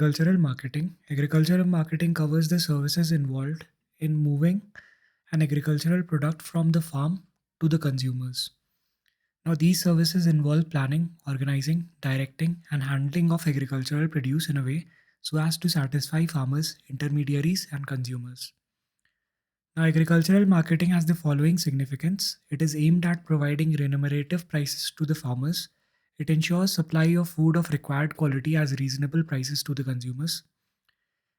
Agricultural marketing. Agricultural marketing covers the services involved in moving an agricultural product from the farm to the consumers. Now, these services involve planning, organizing, directing, and handling of agricultural produce in a way so as to satisfy farmers, intermediaries, and consumers. Now, agricultural marketing has the following significance. It is aimed at providing remunerative prices to the farmers. It ensures supply of food of required quality as reasonable prices to the consumers.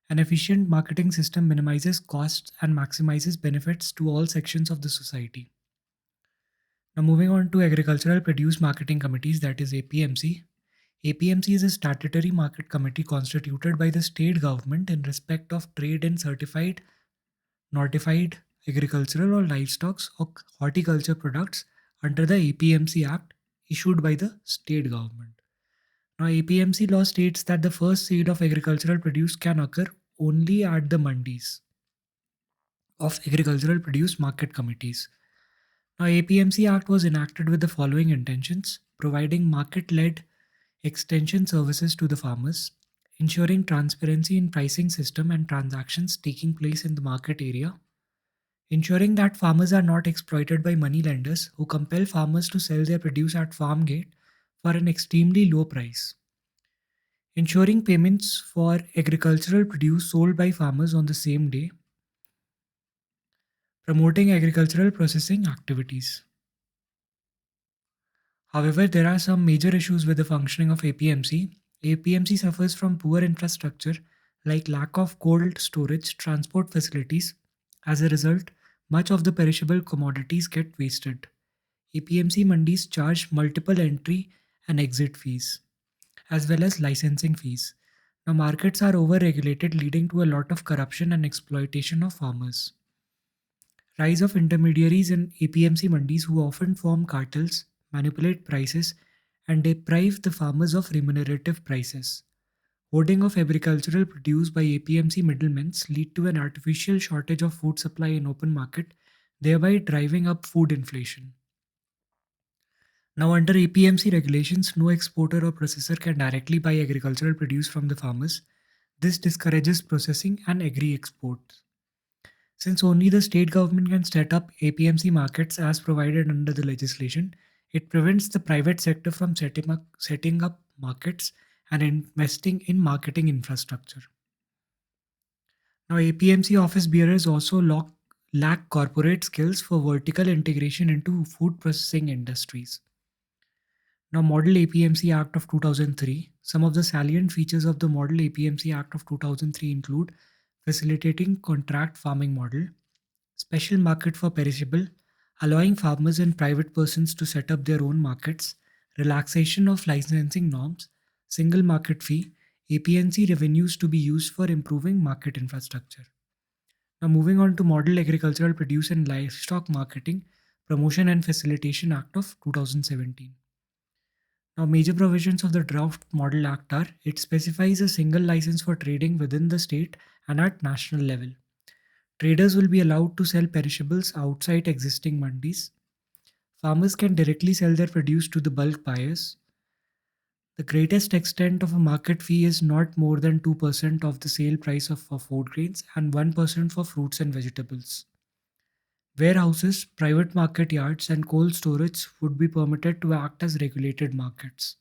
An efficient marketing system minimizes costs and maximizes benefits to all sections of the society. Now, moving on to Agricultural Produce Marketing Committees, that is APMC. APMC is a statutory market committee constituted by the state government in respect of trade in certified, notified agricultural or livestock or horticulture products under the APMC Act issued by the state government. Now, APMC law states that the first sale of agricultural produce can occur only at the mandis of agricultural produce market committees. Now, APMC Act was enacted with the following intentions: providing market-led extension services to the farmers, ensuring transparency in pricing system and transactions taking place in the market area, ensuring that farmers are not exploited by money lenders who compel farmers to sell their produce at farm gate for an extremely low price, ensuring payments for agricultural produce sold by farmers on the same day, promoting agricultural processing activities. However, there are some major issues with the functioning of APMC. APMC suffers from poor infrastructure like lack of cold storage, transport facilities. As a result, much of the perishable commodities get wasted. APMC mandis charge multiple entry and exit fees, as well as licensing fees. Now, markets are over-regulated, leading to a lot of corruption and exploitation of farmers. Rise of intermediaries in APMC mandis who often form cartels, manipulate prices, and deprive the farmers of remunerative prices. Hoarding of agricultural produce by APMC middlemen lead to an artificial shortage of food supply in open market, thereby driving up food inflation. Now, under APMC regulations, no exporter or processor can directly buy agricultural produce from the farmers. This discourages processing and agri exports. Since only the state government can set up APMC markets as provided under the legislation, it prevents the private sector from setting up markets and investing in marketing infrastructure. Now, APMC office bearers also lack corporate skills for vertical integration into food processing industries. Now, Model APMC Act of 2003. Some of the salient features of the Model APMC Act of 2003 include facilitating contract farming model, special market for perishable, allowing farmers and private persons to set up their own markets, relaxation of licensing norms, single market fee, APNC revenues to be used for improving market infrastructure. Now, moving on to Model Agricultural Produce and Livestock Marketing, Promotion and Facilitation Act of 2017. Now, major provisions of the Draft Model Act are: it specifies a single license for trading within the state and at national level. Traders will be allowed to sell perishables outside existing mandis. Farmers can directly sell their produce to the bulk buyers. The greatest extent of a market fee is not more than 2% of the sale price for food grains and 1% for fruits and vegetables. Warehouses, private market yards, and cold storage would be permitted to act as regulated markets.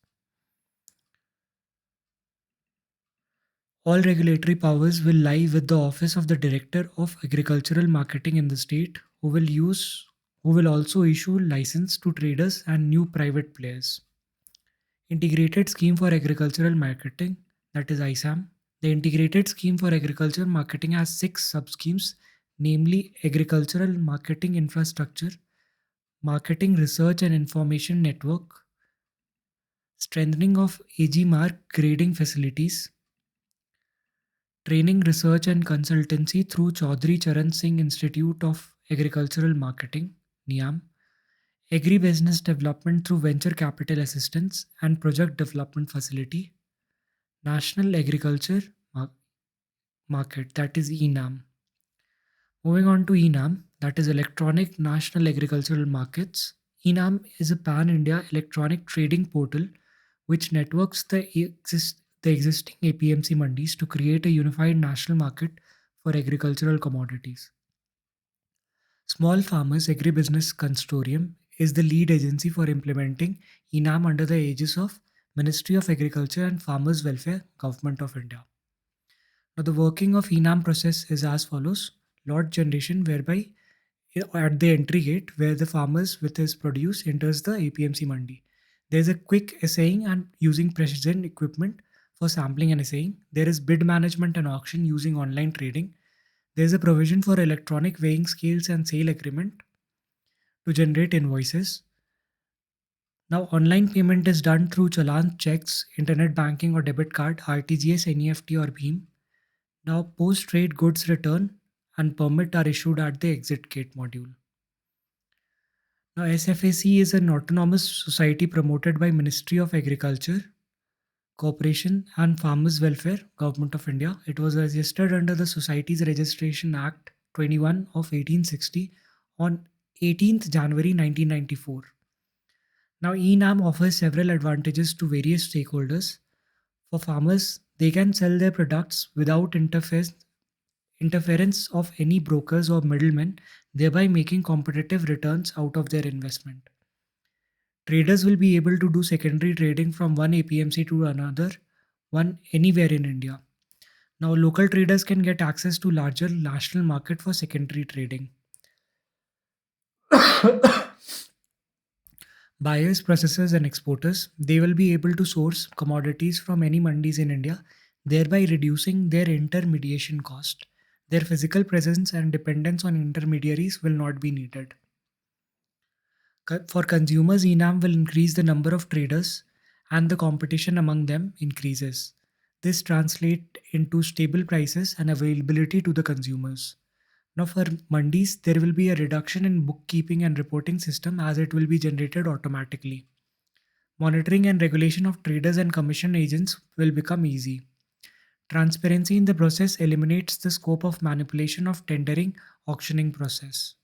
All regulatory powers will lie with the Office of the Director of Agricultural Marketing in the state, who will also issue license to traders and new private players. Integrated Scheme for Agricultural Marketing, that is ISAM. The Integrated Scheme for Agricultural Marketing has six sub-schemes, namely Agricultural Marketing Infrastructure, Marketing Research and Information Network, strengthening of AG Mark grading facilities, training, research and consultancy through Chaudhry Charan Singh Institute of Agricultural Marketing, NIAM, agribusiness development through venture capital assistance and project development facility, National Agriculture Market, that is ENAM. Moving on to ENAM, that is Electronic National Agricultural Markets. ENAM is a pan India electronic trading portal which networks the the existing APMC mandis to create a unified national market for agricultural commodities. Small Farmers Agribusiness Consortium is the lead agency for implementing ENAM under the aegis of Ministry of Agriculture and Farmers Welfare, Government of India. Now, the working of ENAM process is as follows: lot generation, whereby at the entry gate where the farmers with his produce enters the APMC mandi. There is a quick assaying and using precision equipment for sampling and assaying. There is bid management and auction using online trading. There is a provision for electronic weighing scales and sale agreement to generate invoices. Now, online payment is done through challan, checks, internet banking or debit card, RTGS, NEFT, or BHIM. Now, post trade goods return and permit are issued at the exit gate module. Now, SFAC is an autonomous society promoted by Ministry of Agriculture, Cooperation and Farmers Welfare, Government of India. It was registered under the Societies Registration Act 21 of 1860 on 18th January 1994. Now, ENAM offers several advantages to various stakeholders. For farmers, they can sell their products without interference of any brokers or middlemen, thereby making competitive returns out of their investment. Traders will be able to do secondary trading from one APMC to another one anywhere in India. Now, local traders can get access to larger national market for secondary trading. Buyers, processors, and exporters, they will be able to source commodities from any mandis in India, thereby reducing their intermediation cost. Their physical presence and dependence on intermediaries will not be needed. For consumers, ENAM will increase the number of traders and the competition among them increases. This translates into stable prices and availability to the consumers. Now, for mandis, there will be a reduction in bookkeeping and reporting system as it will be generated automatically. Monitoring and regulation of traders and commission agents will become easy. Transparency in the process eliminates the scope of manipulation of tendering auctioning process.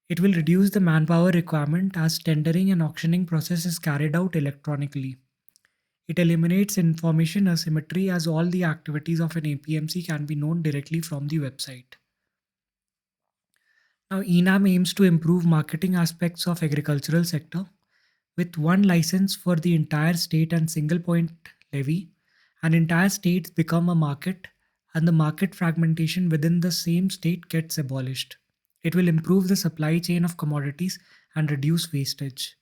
It will reduce the manpower requirement as tendering and auctioning process is carried out electronically. It eliminates information asymmetry as all the activities of an APMC can be known directly from the website. Now, ENAM aims to improve marketing aspects of agricultural sector with one license for the entire state and single point levy. An entire state become a market and the market fragmentation within the same state gets abolished. It will improve the supply chain of commodities and reduce wastage.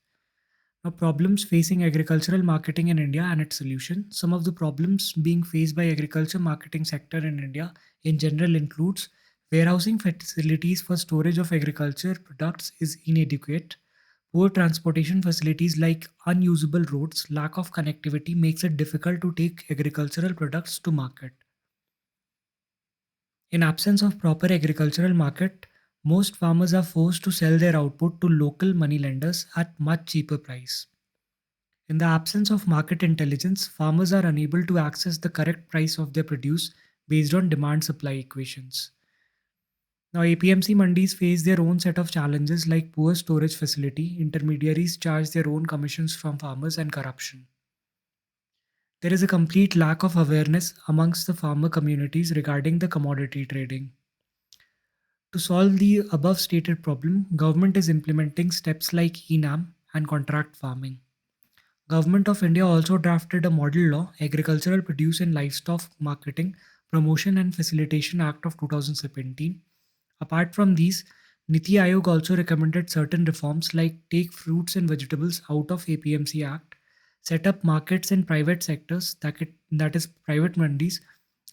Now, problems facing agricultural marketing in India and its solution. Some of the problems being faced by agriculture marketing sector in India in general includes warehousing facilities for storage of agriculture products is inadequate. Poor transportation facilities like unusable roads, lack of connectivity makes it difficult to take agricultural products to market. In absence of proper agricultural market, most farmers are forced to sell their output to local money lenders at much cheaper price. In the absence of market intelligence, farmers are unable to access the correct price of their produce based on demand supply equations. Now, APMC mandis face their own set of challenges like poor storage facility, intermediaries charge their own commissions from farmers, and corruption. There is a complete lack of awareness amongst the farmer communities regarding the commodity trading. To solve the above stated problem, government is implementing steps like ENAM and contract farming. Government of India also drafted a model law, Agricultural Produce and Livestock Marketing, Promotion and Facilitation Act of 2017. Apart from these, Niti Aayog also recommended certain reforms like take fruits and vegetables out of APMC Act, set up markets in private sectors, that is private mandis,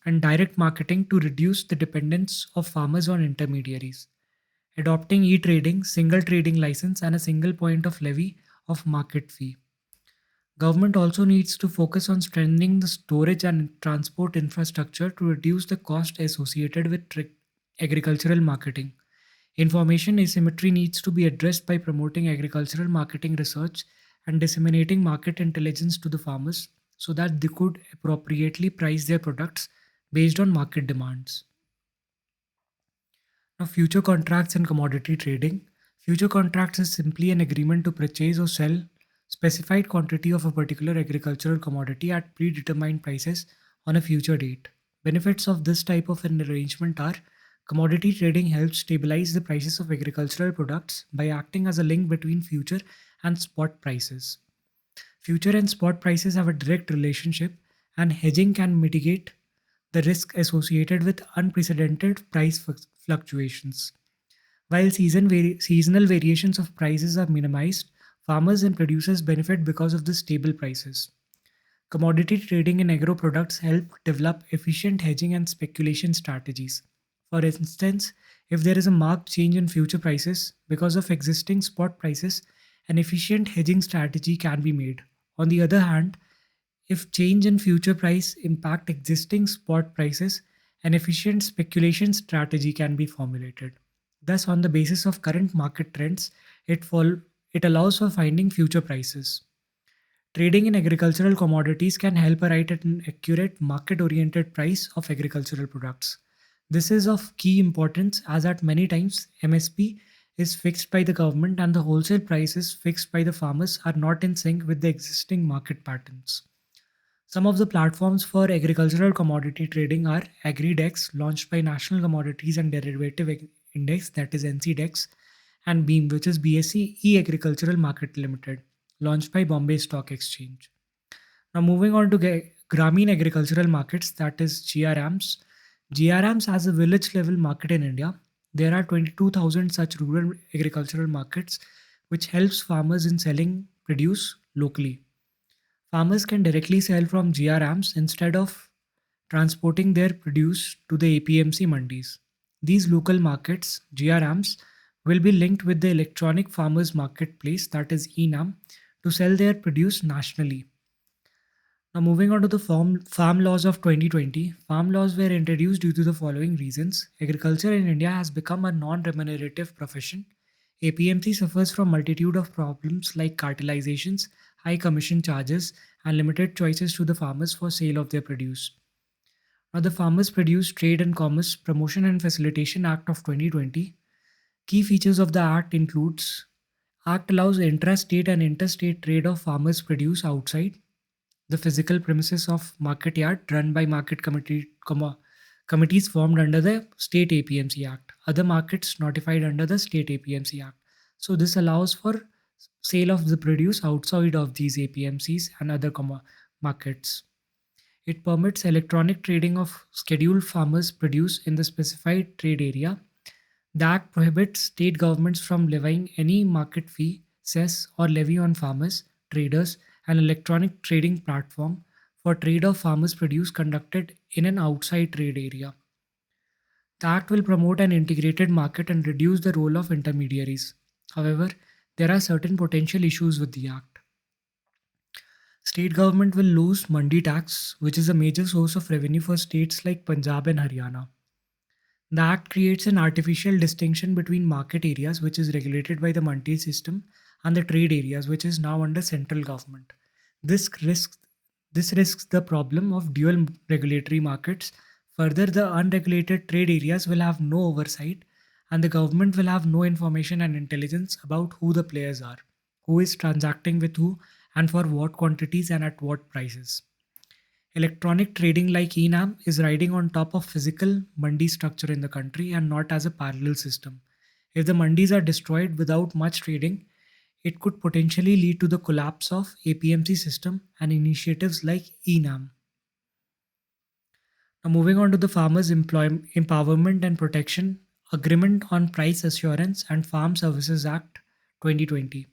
and direct marketing to reduce the dependence of farmers on intermediaries. Adopting e-trading, single trading license, and a single point of levy of market fee. Government also needs to focus on strengthening the storage and transport infrastructure to reduce the cost associated with agricultural marketing. Information asymmetry needs to be addressed by promoting agricultural marketing research and disseminating market intelligence to the farmers so that they could appropriately price their products based on market demands. Now, future contracts and commodity trading. Future contracts is simply an agreement to purchase or sell specified quantity of a particular agricultural commodity at predetermined prices on a future date. Benefits of this type of an arrangement are: commodity trading helps stabilize the prices of agricultural products by acting as a link between future and spot prices. Future and spot prices have a direct relationship, and hedging can mitigate the risk associated with unprecedented price fluctuations. While seasonal variations of prices are minimized, farmers and producers benefit because of the stable prices. Commodity trading in agro products help develop efficient hedging and speculation strategies. For instance, if there is a marked change in future prices because of existing spot prices, an efficient hedging strategy can be made. On the other hand, if change in future price impact existing spot prices, an efficient speculation strategy can be formulated. Thus, on the basis of current market trends, it allows for finding future prices. Trading in agricultural commodities can help arrive at an accurate market oriented price of agricultural products. This is of key importance as at many times MSP is fixed by the government and the wholesale prices fixed by the farmers are not in sync with the existing market patterns. Some of the platforms for agricultural commodity trading are AgriDex, launched by National Commodities and Derivative Index, that is NCDEX, and BEAM, which is BSE E-Agricultural Market Limited, launched by Bombay Stock Exchange. Now, moving on to Grameen Agricultural Markets, that is GRAMs. GRAMs has a village level market in India. There are 22,000 such rural agricultural markets, which helps farmers in selling produce locally. Farmers can directly sell from GRAMs instead of transporting their produce to the APMC mandis. These local markets, GRMs, will be linked with the electronic farmers marketplace, that is ENAM, to sell their produce nationally. Now, moving on to the farm laws of 2020, farm laws were introduced due to the following reasons. Agriculture in India has become a non remunerative profession. APMC suffers from multitude of problems like cartelizations, high commission charges, and limited choices to the farmers for sale of their produce. Now, the Farmers Produce Trade and Commerce Promotion and Facilitation Act of 2020. Key features of the Act includes: Act allows intrastate and interstate trade of farmers' produce outside the physical premises of market yard run by committees formed under the State APMC Act. Other markets notified under the State APMC Act. So this allows for sale of the produce outside of these APMCs and other markets. It permits electronic trading of scheduled farmers' produce in the specified trade area. The Act prohibits state governments from levying any market fee, cess, or levy on farmers, traders, and electronic trading platform for trade of farmers' produce conducted in an outside trade area. The Act will promote an integrated market and reduce the role of intermediaries. However, there are certain potential issues with the Act. State government will lose mandi tax, which is a major source of revenue for states like Punjab and Haryana. The Act creates an artificial distinction between market areas, which is regulated by the mandi system, and the trade areas, which is now under central government. This risks this risks the problem of dual regulatory markets. Further, the unregulated trade areas will have no oversight, and the government will have no information and intelligence about who the players are, who is transacting with who, and for what quantities and at what prices. Electronic trading like eNAM is riding on top of physical mandi structure in the country and not as a parallel system. If the mandis are destroyed without much trading, it could potentially lead to the collapse of APMC system and initiatives like eNAM. Now, moving on to the Farmers Empowerment and Protection Agreement on Price Assurance and Farm Services Act 2020.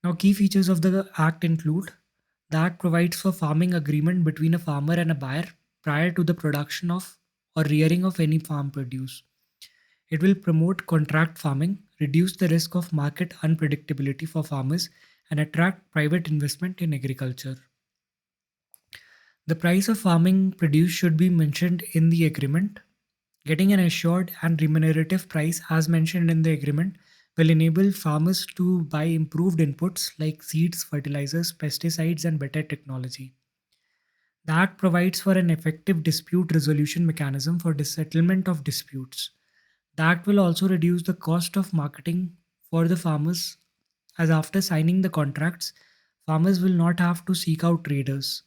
Now, key features of the Act include: the Act provides for farming agreement between a farmer and a buyer prior to the production of or rearing of any farm produce. It will promote contract farming, reduce the risk of market unpredictability for farmers, and attract private investment in agriculture. The price of farming produce should be mentioned in the agreement. Getting an assured and remunerative price, as mentioned in the agreement, will enable farmers to buy improved inputs like seeds, fertilizers, pesticides, and better technology. The Act provides for an effective dispute resolution mechanism for the settlement of disputes. The Act will also reduce the cost of marketing for the farmers, as after signing the contracts, Farmers will not have to seek out traders.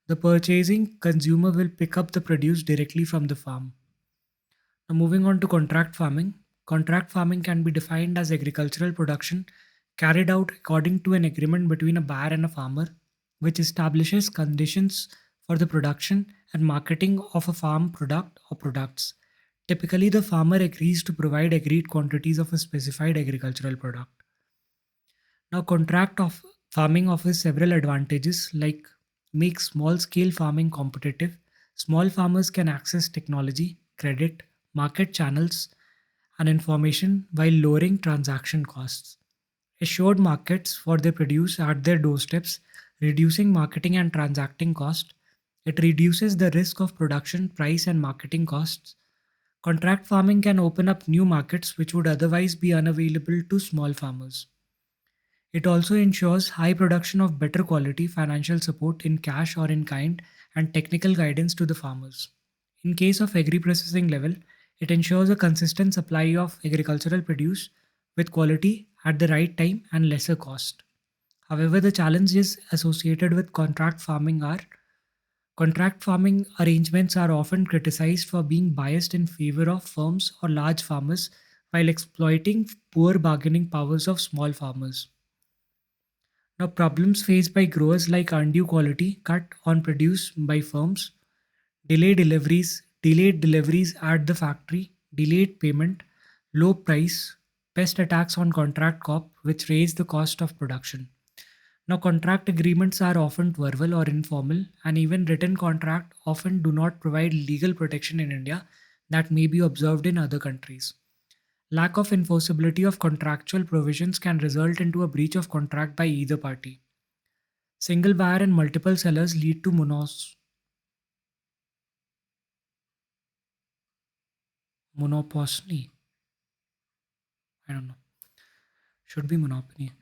The purchasing consumer will pick up the produce directly from the farm. Now, moving on to contract farming. Contract farming can be defined as agricultural production carried out according to an agreement between a buyer and a farmer, which establishes conditions for the production and marketing of a farm product or products. Typically, the farmer agrees to provide agreed quantities of a specified agricultural product. Now, contract of farming offers several advantages like make small scale farming competitive. Small farmers can access technology, credit, market channels, and information while lowering transaction costs. Assured markets for their produce at their doorsteps, reducing marketing and transacting cost. It reduces the risk of production, price, and marketing costs. Contract farming can open up new markets which would otherwise be unavailable to small farmers. It also ensures high production of better quality financial support in cash or in kind and technical guidance to the farmers. In case of agri processing level, it ensures a consistent supply of agricultural produce with quality at the right time and lesser cost. However, the challenges associated with contract farming arrangements are often criticized for being biased in favor of firms or large farmers while exploiting poor bargaining powers of small farmers. Now, problems faced by growers like undue quality cut on produce by firms, delayed deliveries at the factory, delayed payment, low price, pest attacks on contract crop, which raise the cost of production. Now, contract agreements are often verbal or informal, and even written contract often do not provide legal protection in India that may be observed in other countries. Lack of enforceability of contractual provisions can result into a breach of contract by either party. Single buyer and multiple sellers lead to monopoly. I don't know. Should be monopoly.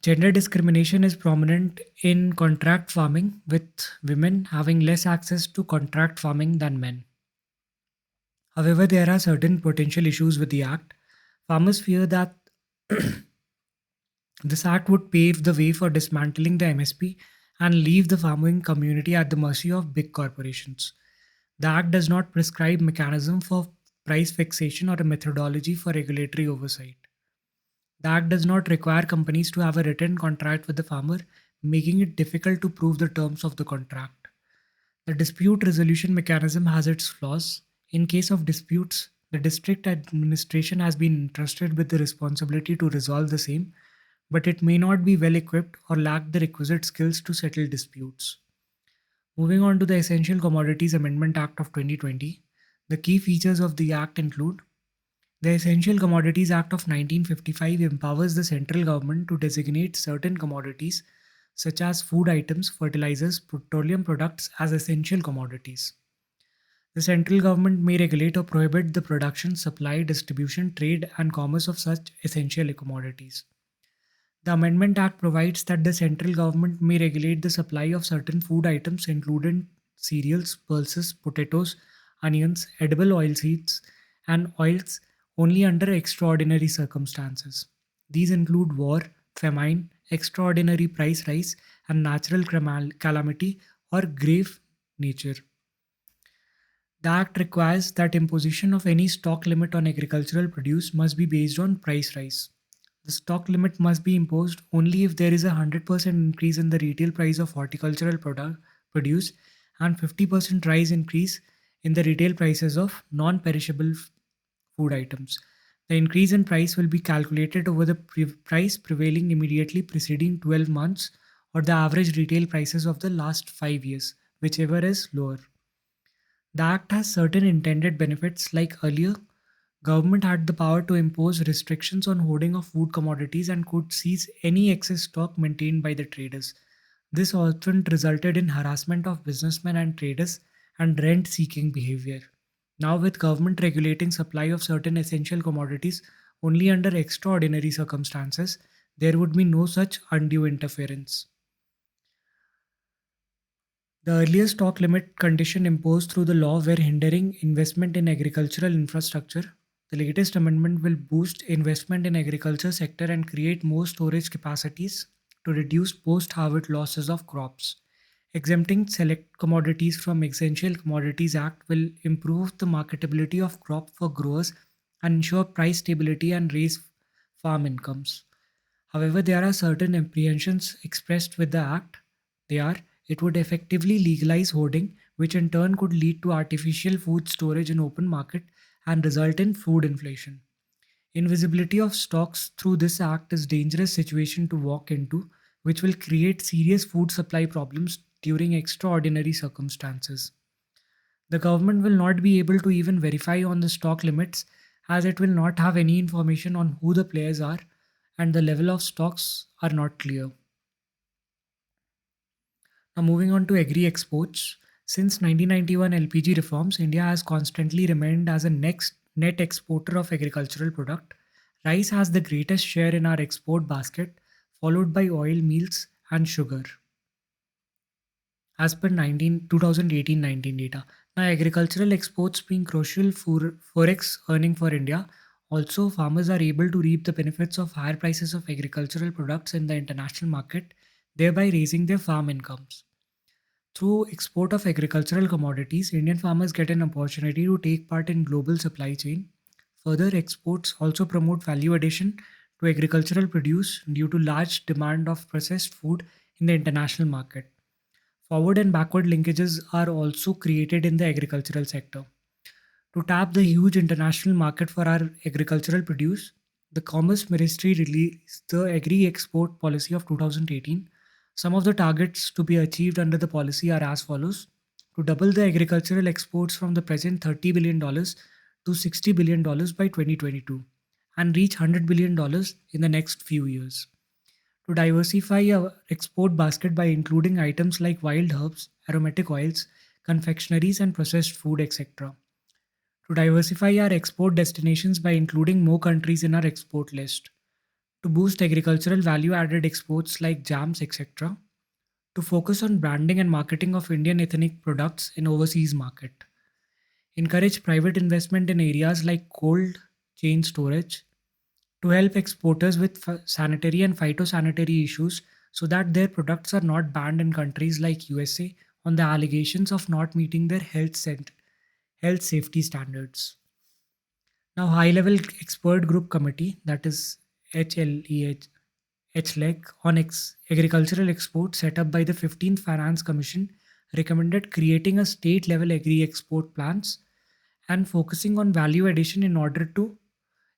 Gender discrimination is prominent in contract farming, with women having less access to contract farming than men. However, there are certain potential issues with the act. Farmers fear that this act would pave the way for dismantling the MSP and leave the farming community at the mercy of big corporations. The act does not prescribe mechanism for price fixation or a methodology for regulatory oversight. The act does not require companies to have a written contract with the farmer, making it difficult to prove the terms of the contract. The dispute resolution mechanism has its flaws. In case of disputes, the district administration has been entrusted with the responsibility to resolve the same, but it may not be well equipped or lack the requisite skills to settle disputes. Moving on to the Essential Commodities Amendment Act of 2020, the key features of the Act include the Essential Commodities Act of 1955 empowers the central government to designate certain commodities such as food items, fertilizers, petroleum products as essential commodities. The central government may regulate or prohibit the production, supply, distribution, trade, and commerce of such essential commodities. The Amendment Act provides that the central government may regulate the supply of certain food items, including cereals, pulses, potatoes, onions, edible oilseeds, and oils, only under extraordinary circumstances. These include war, famine, extraordinary price rise, and natural calamity or grave nature. The Act requires that imposition of any stock limit on agricultural produce must be based on price rise. The stock limit must be imposed only if there is a 100% increase in the retail price of horticultural produce and 50% rise increase in the retail prices of non-perishable food items. The increase in price will be calculated over the price prevailing immediately preceding 12 months or the average retail prices of the last 5 years, whichever is lower. The Act has certain intended benefits like earlier, government had the power to impose restrictions on hoarding of food commodities and could seize any excess stock maintained by the traders. This often resulted in harassment of businessmen and traders and rent seeking behavior. Now, with government regulating supply of certain essential commodities only under extraordinary circumstances, there would be no such undue interference. The earlier stock limit condition imposed through the law were hindering investment in agricultural infrastructure. The latest amendment will boost investment in agriculture sector and create more storage capacities to reduce post-harvest losses of crops. Exempting select commodities from Essential Commodities Act will improve the marketability of crop for growers and ensure price stability and raise farm incomes. However, there are certain apprehensions expressed with the act. They are it would effectively legalize hoarding, which in turn could lead to artificial food storage in open market and result in food inflation. Invisibility of stocks through this act is dangerous situation to walk into, which will create serious food supply problems during extraordinary circumstances. The government will not be able to even verify on the stock limits as it will not have any information on who the players are and the level of stocks are not clear. Now, moving on to agri exports. Since 1991 LPG reforms, India has constantly remained as a next net exporter of agricultural product. Rice has the greatest share in our export basket, followed by oil, meals, and sugar, as per 2018-19 data. Now, agricultural exports being crucial for forex earning for India. Also, farmers are able to reap the benefits of higher prices of agricultural products in the international market, thereby raising their farm incomes. Through export of agricultural commodities, Indian farmers get an opportunity to take part in global supply chain. Further, exports also promote value addition to agricultural produce due to large demand of processed food in the international market. Forward and backward linkages are also created in the agricultural sector. To tap the huge international market for our agricultural produce, the Commerce Ministry released the Agri Export Policy of 2018. Some of the targets to be achieved under the policy are as follows: to double the agricultural exports from the present $30 billion to $60 billion by 2022 and reach $100 billion in the next few years. To diversify our export basket by including items like wild herbs, aromatic oils, confectionaries, and processed food, etc. To diversify our export destinations by including more countries in our export list. To boost agricultural value added exports like jams, etc. To focus on branding and marketing of Indian ethnic products in overseas market. Encourage private investment in areas like cold chain storage to help exporters with sanitary and phytosanitary issues so that their products are not banned in countries like USA on the allegations of not meeting their health safety standards. Now, High Level Expert Group Committee, that is HLEH, HLEC, on agricultural exports set up by the 15th Finance Commission recommended creating a state level agri export plans and focusing on value addition in order to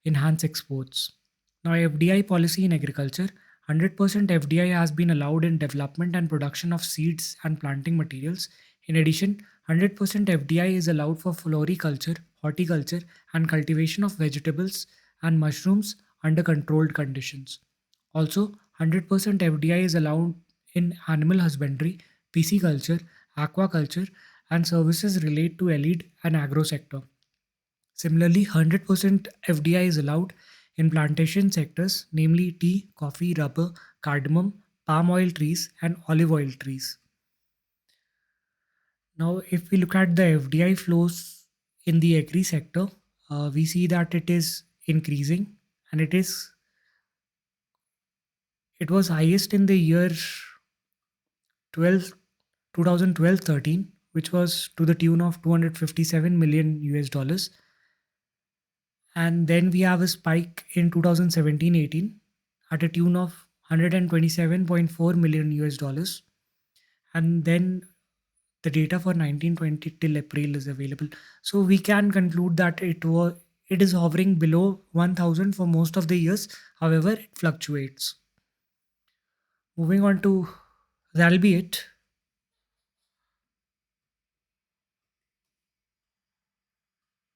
enhance exports. Now, FDI policy in agriculture: 100% FDI has been allowed in development and production of seeds and planting materials. In addition, 100% FDI is allowed for floriculture, horticulture, and cultivation of vegetables and mushrooms under controlled conditions. Also, 100% FDI is allowed in animal husbandry, pisciculture, aquaculture, and services related to allied and agro sector. Similarly, 100% FDI is allowed in plantation sectors, namely tea, coffee, rubber, cardamom, palm oil trees, and olive oil trees. Now, if we look at the FDI flows in the agri sector, we see that it is increasing and it was highest in the year 12 2012-13, which was to the tune of 257 million US dollars. And then we have a spike in 2017-18 at a tune of 127.4 million US dollars. And then the data for 1920 till April is available. So we can conclude that it is hovering below 1000 for most of the years. However, it fluctuates. Moving on to That'll be it.